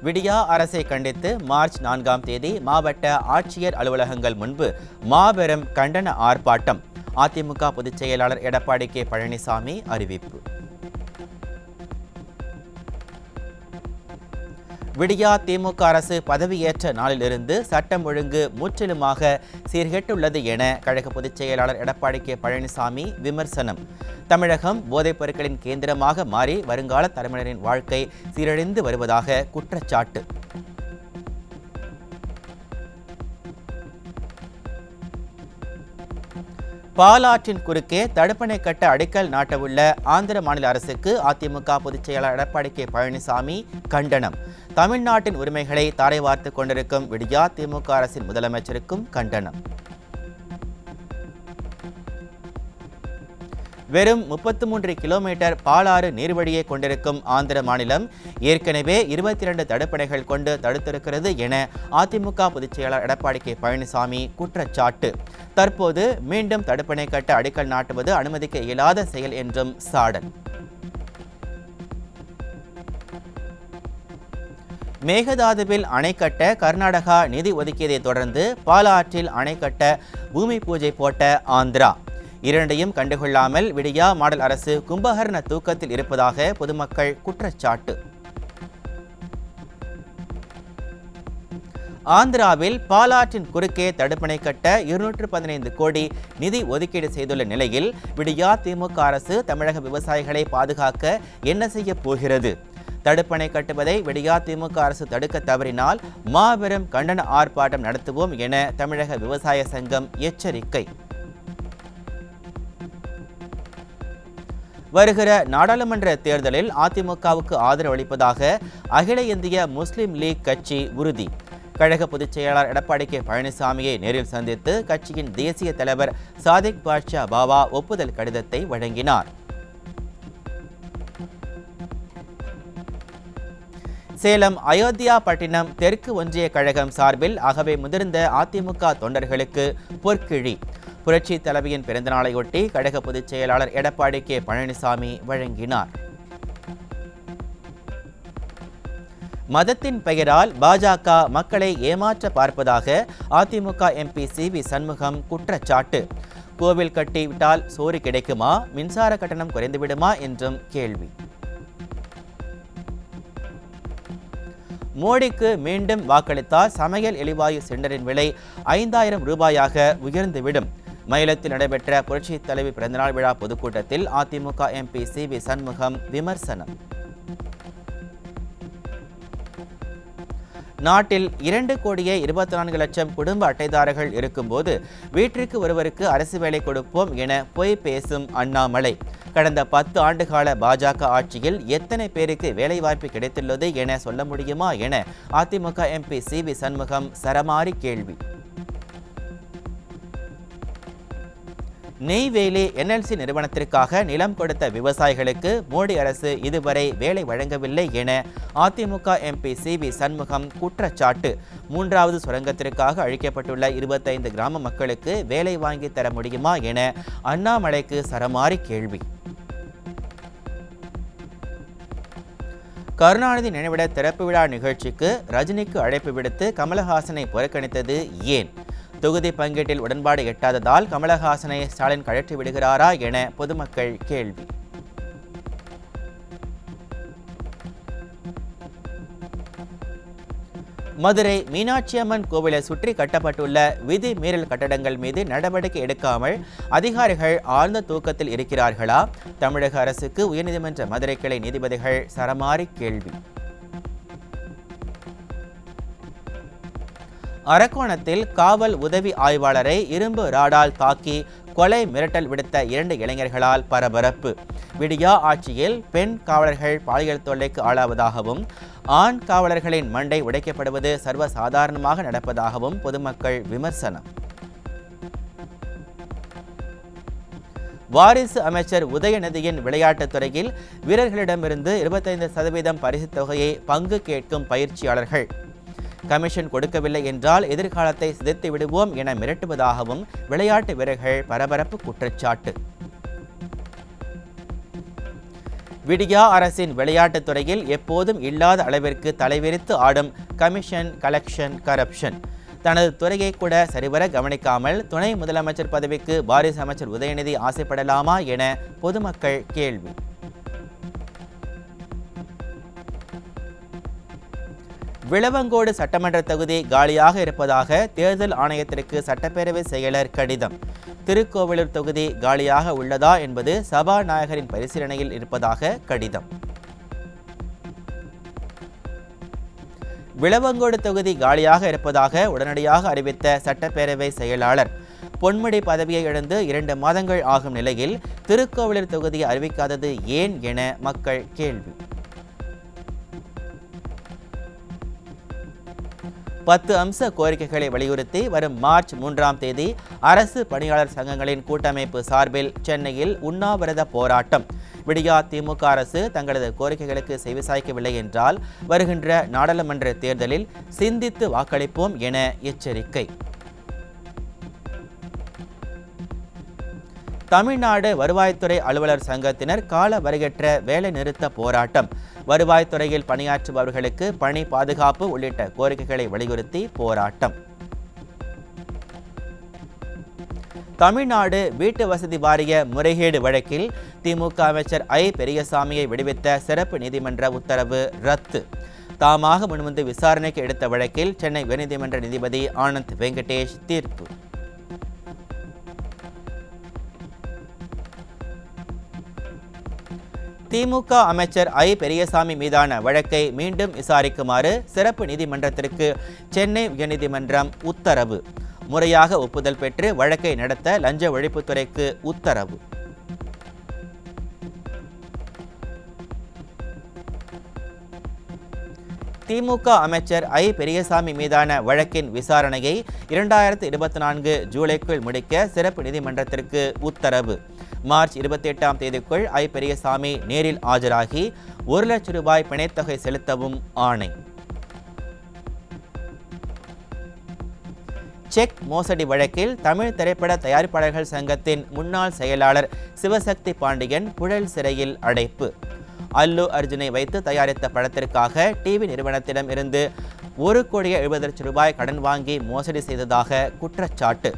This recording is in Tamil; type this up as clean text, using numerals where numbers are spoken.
விடியா அரசை கண்டித்து மார்ச் 4ஆம் தேதி மாவட்ட ஆட்சியர் அலுவலகங்கள் முன்பு மாபெரும் கண்டன ஆர்ப்பாட்டம். அதிமுக பொதுச் செயலாளர் எடப்பாடி கே பழனிசாமி அறிவிப்பு. விடியா திமுக அரசு பதவியேற்ற நாளிலிருந்து சட்டம் ஒழுங்கு முற்றிலுமாக சீர்கெட்டுள்ளது என கழக பொதுச் செயலாளர் எடப்பாடி கே பழனிசாமி விமர்சனம். தமிழகம் போதைப் பொருட்களின் கேந்திரமாக மாறி வருங்கால தலைமுறையின் வாழ்க்கை சீரழிந்து வருவதாக குற்றச்சாட்டு. பாலாற்றின் குறுக்கே தடுப்பணை கட்ட அடிக்கல் நாட்டவுள்ள ஆந்திர மாநில அரசுக்கு அதிமுக பொதுச் செயலாளர் எடப்பாடி கே பழனிசாமி கண்டனம். தமிழ்நாட்டின் உரிமைகளை தாரை வார்த்துக் கொண்டிருக்கும் விடியா திமுக அரசின் முதலமைச்சருக்கும் கண்டனம். வெறும் 33 கிலோமீட்டர் பாலாறு நீர்வழியை கொண்டிருக்கும் ஆந்திர மாநிலம் ஏற்கனவே 22 தடுப்பணைகள் கொண்டு தடுத்திருக்கிறது என அதிமுக பொதுச் செயலாளர் எடப்பாடி கே பழனிசாமி குற்றச்சாட்டு. தற்போது மீண்டும் தடுப்பணை கட்ட அடிக்கல் நாட்டுவது அனுமதிக்க இயலாத செயல் என்றும் சாடல். மேகதாதுவில் அணை கட்ட கர்நாடகா நிதி ஒதுக்கியதை தொடர்ந்து பாலாற்றில் அணை கட்ட பூமி பூஜை போட்ட ஆந்திரா. இரண்டையும் கண்டுகொள்ளாமல் விடியா மாடல் அரசு கும்பகர்ண தூக்கத்தில் இருப்பதாக பொதுமக்கள் குற்றச்சாட்டு. ஆந்திராவில் பாலாற்றின் குறுக்கே தடுப்பணை கட்ட 215 கோடி நிதி ஒதுக்கீடு செய்துள்ள நிலையில் விடியா திமுக அரசு தமிழக விவசாயிகளை பாதுகாக்க என்ன செய்ய போகிறது? தடுப்பணை கட்டுவதை விடியா திமுக அரசு தடுக்க தவறினால் மாபெரும் கண்டன ஆர்ப்பாட்டம் நடத்துவோம் என தமிழக விவசாய சங்கம் எச்சரிக்கை. வருகிற நாடாளுமன்ற தேர்தலில் அதிமுகவுக்கு ஆதரவு அளிப்பதாக அகில இந்திய முஸ்லிம் லீக் கட்சி உறுதி. கழக பொதுச் செயலாளர் எடப்பாடி கே பழனிசாமியை நேரில் சந்தித்து கட்சியின் தேசிய தலைவர் சாதிக் பாட்ஷா பாவா ஒப்புதல் கடிதத்தை வழங்கினார். சேலம் அயோத்தியா பட்டினம் தெற்கு ஒன்றிய கழகம் சார்பில் ஆகவே முதிர்ந்த அதிமுக தொண்டர்களுக்கு பொற்கிழி. புரட்சி தலைவியின் பிறந்தநாளையொட்டி கழக பொதுச் செயலாளர் எடப்பாடி கே பழனிசாமி வழங்கினார். மதத்தின் பெயரால் பாஜக மக்களை ஏமாற்ற பார்ப்பதாக அதிமுக எம்பி சி.வி. சண்முகம் குற்றச்சாட்டு. கோவில் கட்டிவிட்டால் சோறு கிடைக்குமா, மின்சார கட்டணம் குறைந்துவிடுமா என்றும் கேள்வி. மோடிக்கு மீண்டும் வாக்களித்தால் சமையல் எரிவாயு சிலிண்டரின் விலை 5000 ரூபாயாக உயர்ந்துவிடும். மயிலத்தில் நடைபெற்ற புரட்சி தலைவி பிறந்தநாள் விழா பொதுக்கூட்டத்தில் அதிமுக எம்பி சி.வி. சண்முகம் விமர்சனம். நாட்டில் 2,24,00,000 குடும்ப அட்டைதாரர்கள் இருக்கும்போது வீட்டிற்கு ஒருவருக்கு அரசு வேலை கொடுப்போம் என பொய் பேசும் அண்ணாமலை. கடந்த 10 ஆண்டுகால பாஜக ஆட்சியில் எத்தனை பேருக்கு வேலைவாய்ப்பு கிடைத்துள்ளது என சொல்ல முடியுமா என அதிமுக எம்பி சி.வி. சண்முகம் சரமாரி கேள்வி. நெய்வேலி என்எல்சி நிறுவனத்திற்காக நிலம் கொடுத்த விவசாயிகளுக்கு மோடி அரசு இதுவரை வேலை வழங்கவில்லை என அதிமுக எம்பி சி.வி. சண்முகம் குற்றச்சாட்டு. 3வது சுரங்கத்திற்காக அழிக்கப்பட்டுள்ள 25 கிராம மக்களுக்கு வேலை வாங்கி தர முடியுமா என அண்ணாமலைக்கு சரமாரி கேள்வி. கருணாநிதி நினைவிட திறப்பு விழா நிகழ்ச்சிக்கு ரஜினிக்கு அழைப்பு விடுத்து கமலஹாசனை புறக்கணித்தது ஏன்? தொகுதி பங்கீட்டில் உடன்பாடு எட்டாததால் கமலஹாசனை ஸ்டாலின் கழற்றி விடுகிறாரா என பொதுமக்கள் கேள்வி. மதுரை மீனாட்சி அம்மன் கோவிலை சுற்றி கட்டப்பட்டுள்ள விதி மீறல் கட்டடங்கள் மீது நடவடிக்கை எடுக்காமல் அதிகாரிகள் ஆழ்ந்த தூக்கத்தில் இருக்கிறார்களா? தமிழக அரசுக்கு உயர்நீதிமன்ற மதுரை கிளை நீதிபதிகள் சரமாரி கேள்வி. அரக்கோணத்தில் காவல் உதவி ஆய்வாளரை இரும்பு ராடால் தாக்கி கொலை மிரட்டல் விடுத்த 2 இளைஞர்களால் பரபரப்பு. விடியா ஆட்சியில் பெண் காவலர்கள் பாலியல் தொல்லைக்கு ஆளாவதாகவும் ஆண் காவலர்களின் மண்டை உடைக்கப்படுவது சர்வசாதாரணமாக நடப்பதாகவும் பொதுமக்கள் விமர்சனம். வாரிசு அமைச்சர் உதயநிதியின் விளையாட்டுத் துறையில் வீரர்களிடமிருந்து 25% பரிசுத் தொகையை பங்கு கேட்கும் பயிற்சியாளர்கள். கமிஷன் கொடுக்கவில்லை என்றால் எதிர்காலத்தை சிதைத்து விடுவோம் என மிரட்டுவதாகவும் விளையாட்டு வீரர்கள் பரபரப்பு குற்றச்சாட்டு. விடியா அரசின் விளையாட்டுத் துறையில் எப்போதும் இல்லாத அளவிற்கு தலைவிரித்து ஆடும் கமிஷன், கலெக்ஷன், கரப்ஷன். தனது துறையை கூட சரிவர கவனிக்காமல் துணை முதலமைச்சர் பதவிக்கு வாரிசு அமைச்சர் உதயநிதி ஆசைப்படலாமா என பொதுமக்கள் கேள்வி. விளவங்கோடு சட்டமன்ற தொகுதி காலியாக இருப்பதாக தேர்தல் ஆணையத்திற்கு சட்டப்பேரவை செயலர் கடிதம். திருக்கோவிலூர் தொகுதி காலியாக உள்ளதா என்பது சபாநாயகரின் பரிசீலனையில் இருப்பதாக கடிதம். விளவங்கோடு தொகுதி காலியாக இருப்பதாக உடனடியாக அறிவித்த சட்டப்பேரவை செயலாளர் பொன்முடி பதவியை இழந்து 2 மாதங்கள் ஆகும் நிலையில் திருக்கோவிலூர் தொகுதியை அறிவிக்காதது ஏன் என மக்கள் கேள்வி. 10 அம்ச கோரிக்கைகளை வலியுறுத்தி வரும் மார்ச் 3ஆம் தேதி அரசு பணியாளர் சங்கங்களின் கூட்டமைப்பு சார்பில் சென்னையில் உண்ணாவிரத போராட்டம். விடியா திமுக அரசு தங்களது கோரிக்கைகளுக்கு செவிசாய்க்கவில்லை என்றால் வருகின்ற நாடாளுமன்ற தேர்தலில் சிந்தித்து வாக்களிப்போம் என எச்சரிக்கை. தமிழ்நாடு வருவாய்த்துறை அலுவலர் சங்கத்தினர் கால வரையற்ற வேலை நிறுத்த போராட்டம். வருவாய்த்துறையில் பணியாற்றுபவர்களுக்கு பணி பாதுகாப்பு உள்ளிட்ட கோரிக்கைகளை வலியுறுத்தி போராட்டம். தமிழ்நாடு வீட்டு வசதி வாரிய முறைகேடு வழக்கில் திமுக அமைச்சர் ஐ. பெரியசாமியை விடுவித்த சிறப்பு நீதிமன்ற உத்தரவு ரத்து. தாமாக முன்வந்து விசாரணைக்கு எடுத்த வழக்கில் சென்னை உயர்நீதிமன்ற நீதிபதி ஆனந்த் வெங்கடேஷ் தீர்ப்பு. திமுக அமைச்சர் ஐ. பெரியசாமி மீதான வழக்கை மீண்டும் விசாரிக்குமாறு சிறப்பு நீதிமன்றத்திற்கு சென்னை உயர்நீதிமன்றம் உத்தரவு. முறையாக ஒப்புதல் பெற்று வழக்கை நடத்த லஞ்ச ஒழிப்புத்துறைக்கு உத்தரவு. திமுக அமைச்சர் ஐ. பெரியசாமி மீதான வழக்கின் விசாரணையை 2024 ஜூலைக்குள் முடிக்க சிறப்பு நீதிமன்றத்திற்கு உத்தரவு. மார்ச் 28ஆம் தேதிக்குள் ஐ. பெரியசாமி நேரில் ஆஜராகி 1 லட்சம் ரூபாய் பிணைத்தொகை செலுத்தவும் ஆணை. செக் மோசடி வழக்கில் தமிழ் திரைப்பட தயாரிப்பாளர்கள் சங்கத்தின் முன்னாள் செயலாளர் சிவசக்தி பாண்டியன் புழல் சிறையில் அடைப்பு. அல்லு அர்ஜுனை வைத்து தயாரித்த படத்திற்காக டிவி நிறுவனத்திடம் இருந்து 1,70,00,000 ரூபாய் கடன் வாங்கி மோசடி செய்ததாக குற்றச்சாட்டு.